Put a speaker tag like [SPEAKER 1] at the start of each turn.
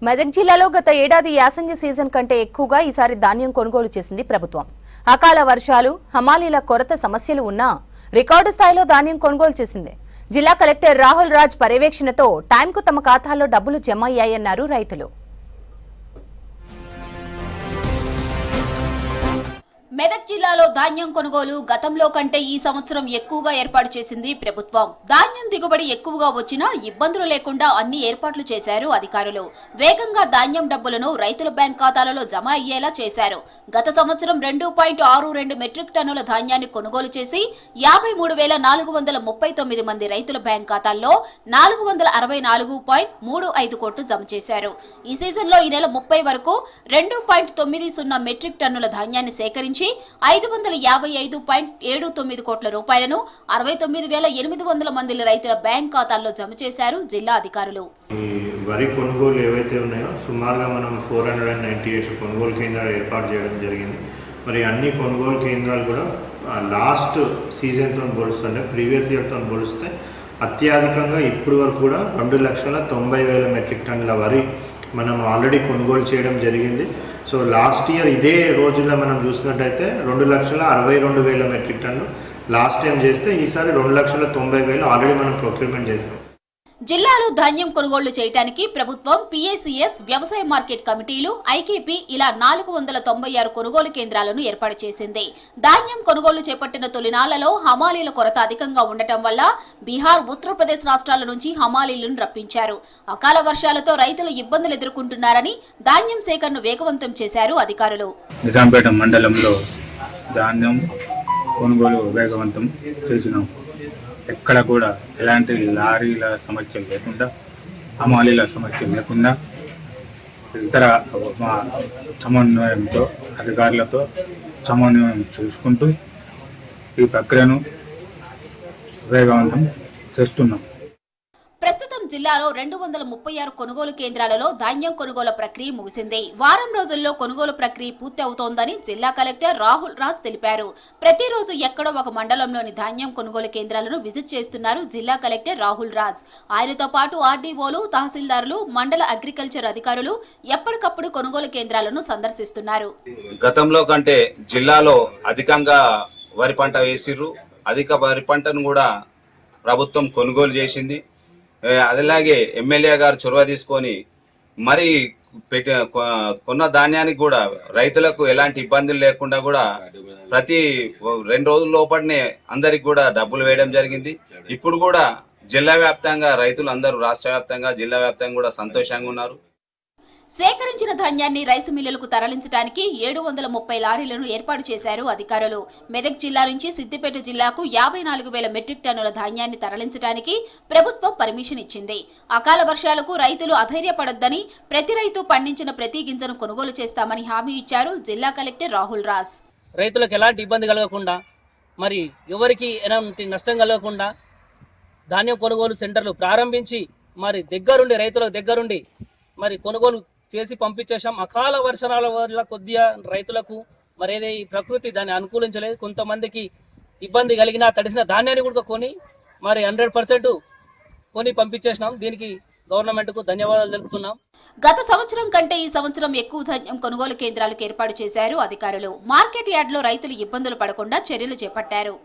[SPEAKER 1] మెదక్ జిల్లాలో గత ఏడాది యాసంగి సీజన్ కంటే ఎక్కువగా ఈసారి ధాన్యం కొనుగోలు చేసింది ప్రభుత్వం. అకాల వర్షాలు, హమాలీల కొరత సమస్యలు ఉన్నా రికార్డు స్థాయిలో ధాన్యం కొనుగోలు చేసింది. జిల్లా కలెక్టర్ రాహుల్ రాజ్ పర్యవేక్షణతో టైంకు తమ ఖాతాల్లో డబ్బులు జమ అయ్యాయన్నారు రైతులు.
[SPEAKER 2] మెదక్ జిల్లాలో ధాన్యం కొనుగోలు గతంలో కంటే ఈ సంవత్సరం ఎక్కువగా ఏర్పాటు చేసింది ప్రభుత్వం. ధాన్యం దిగుబడి ఎక్కువగా వచ్చినా ఇబ్బందులు లేకుండా అన్ని ఏర్పాట్లు చేశారు అధికారులు. వేగంగా ధాన్యం డబ్బులను రైతుల బ్యాంక్ ఖాతాలలో జమ అయ్యేలా చేశారు. గత సంవత్సరం 2.62 మెట్రిక్ టన్నుల ధాన్యాన్ని కొనుగోలు చేసి 53,439 మంది రైతుల బ్యాంక్ ఖాతాల్లో 464.35 కోట్లు జమ చేశారు. ఈ సీజన్లో ఈ నెల 30 వరకు 2.90 మెట్రిక్ టన్నుల ధాన్యాన్ని సేకరించి 555.79 కోట్ల రూపాయలను 69,800 మంది రైతుల బ్యాంక్ ఖాతాల్లో జమ చేశారు జిల్లా అధికారులు.
[SPEAKER 3] ఈ వరి కొనుగోలు ఏవైతే ఉన్నాయో సుమారుగా మనం 498 కొనుగోలు కేంద్రాలు ఏర్పాటు చేయడం జరిగింది. మరి అన్ని కొనుగోలు కేంద్రాలు కూడా లాస్ట్ సీజన్తో పోలుస్తుంటే ప్రీవియస్ ఇయర్తో పోలిస్తే అత్యధికంగా ఇప్పుడు వరకు కూడా 2,90,000 మెట్రిక్ టన్నుల వరి మనం ఆల్రెడీ కొనుగోలు చేయడం జరిగింది. సో లాస్ట్ ఇయర్ ఇదే రోజుల్లో మనం చూసినట్టయితే 2,62,000 మెట్రిక్ టన్ను లాస్ట్ టైం చేస్తే ఈసారి 2,90,000 ఆల్రెడీ మనం ప్రొక్యూర్మెంట్ చేసాం.
[SPEAKER 2] జిల్లాలో ధాన్యం కొనుగోళ్లు చేయడానికి ప్రభుత్వం పిఏసిఎస్, వ్యవసాయ మార్కెట్ కమిటీలు, ఐకేపీ ఇలా 496 కొనుగోలు కేంద్రాలను ఏర్పాటు చేసింది. ధాన్యం కొనుగోలు చేపట్టిన తొలినాళ్లలో హమాలీల కొరత అధికంగా ఉండటం వల్ల బీహార్, ఉత్తరప్రదేశ్ రాష్ట్రాల నుంచి హమాలీలను రప్పించారు. అకాల వర్షాలతో రైతులు ఇబ్బందులు ఎదుర్కొంటున్నారని ధాన్యం సేకరణను వేగవంతం చేశారు అధికారులు.
[SPEAKER 4] నిజాంపేట మండలంలో ధాన్యం కొనుగోలు వేగవంతం చేసినాం. ఎక్కడ కూడా ఎలాంటి లారీల సమస్యలు లేకుండా, హమాలీల సమస్యలు లేకుండా ఇతర మా సమన్వయంతో అధికారులతో సమన్వయం చూసుకుంటూ ఈ ప్రక్రియను వేగవంతం చేస్తున్నాం.
[SPEAKER 2] ప్రస్తుతం జిల్లాలో 236 కొనుగోలు కేంద్రాలలో ధాన్యం కొనుగోలు ప్రక్రియ ముగిసింది. వారం రోజుల్లో కొనుగోలు ప్రక్రియ పూర్తి అవుతోందని జిల్లా కలెక్టర్ రాహుల్ రాజ్ తెలిపారు. ప్రతిరోజు ఎక్కడో ఒక మండలంలోని ధాన్యం కొనుగోలు కేంద్రాలను విజిట్ చేస్తున్నారు జిల్లా కలెక్టర్ రాహుల్ రాజ్. ఆయనతో పాటు ఆర్డీఓలు, తహసీల్దారులు, మండల అగ్రికల్చర్ అధికారులు ఎప్పటికప్పుడు కొనుగోలు కేంద్రాలను సందర్శిస్తున్నారు.
[SPEAKER 5] గతంలో కంటే జిల్లాలో అధికంగా వరి పంట వేసిర్రు. అధిక వరి పంటను కూడా ప్రభుత్వం కొనుగోలు చేసింది. అదేలాగే ఎమ్మెల్యే గారు చొరవ తీసుకొని మరి కొన్న ధాన్యానికి కూడా రైతులకు ఎలాంటి ఇబ్బందులు లేకుండా కూడా ప్రతి 2 రోజుల లోపలనే అందరికి కూడా డబ్బులు వేయడం జరిగింది. ఇప్పుడు కూడా జిల్లా వ్యాప్తంగా రైతులు అందరూ రాష్ట్ర వ్యాప్తంగా, జిల్లా వ్యాప్తంగా కూడా సంతోషంగా ఉన్నారు.
[SPEAKER 2] సేకరించిన ధాన్యాన్ని రైసు మిల్లులకు తరలించడానికి 730 లారీలను ఏర్పాటు చేశారు అధికారులు. మెదక్ జిల్లా నుంచి సిద్దిపేట జిల్లాకు 54,000 మెట్రిక్ టన్నుల ధాన్యాన్ని తరలించడానికి ప్రభుత్వం పర్మిషన్ ఇచ్చింది. అకాల వర్షాలకు రైతులు అధైర్యపడొద్దని, ప్రతి రైతు పండించిన ప్రతి గింజను కొనుగోలు చేస్తామని హామీ ఇచ్చారు జిల్లా కలెక్టర్ రాహుల్ రాజ్.
[SPEAKER 6] రైతులకు ఎలాంటి ఇబ్బంది కలగకుండా, మరి ఎవరికి ఎలాంటి నష్టం కలగకుండా ధాన్యం కొనుగోలు సెంటర్లు ప్రారంభించి మరి దగ్గరుండి రైతులకు దగ్గరుండి మరి కొనుగోలు చేసి పంపించేసాం. అకాల వర్షాల వల్ల కొద్దిగా రైతులకు మరి ఏదో ఈ ప్రకృతి దాన్ని అనుకూలించలేదు. కొంతమందికి ఇబ్బంది కలిగిన తడిసిన ధాన్యాన్ని కూడా కొని మరి 100% కొని పంపించేసినాం. దీనికి గవర్నమెంట్కు ధన్యవాదాలు తెలుపుతున్నాం.
[SPEAKER 2] గత సంవత్సరం కంటే ఈ సంవత్సరం ఎక్కువ ధాన్యం కొనుగోలు కేంద్రాలకు ఏర్పాటు చేశారు అధికారులు. మార్కెట్ యార్డులో రైతులు ఇబ్బందులు పడకుండా చర్యలు చేపట్టారు.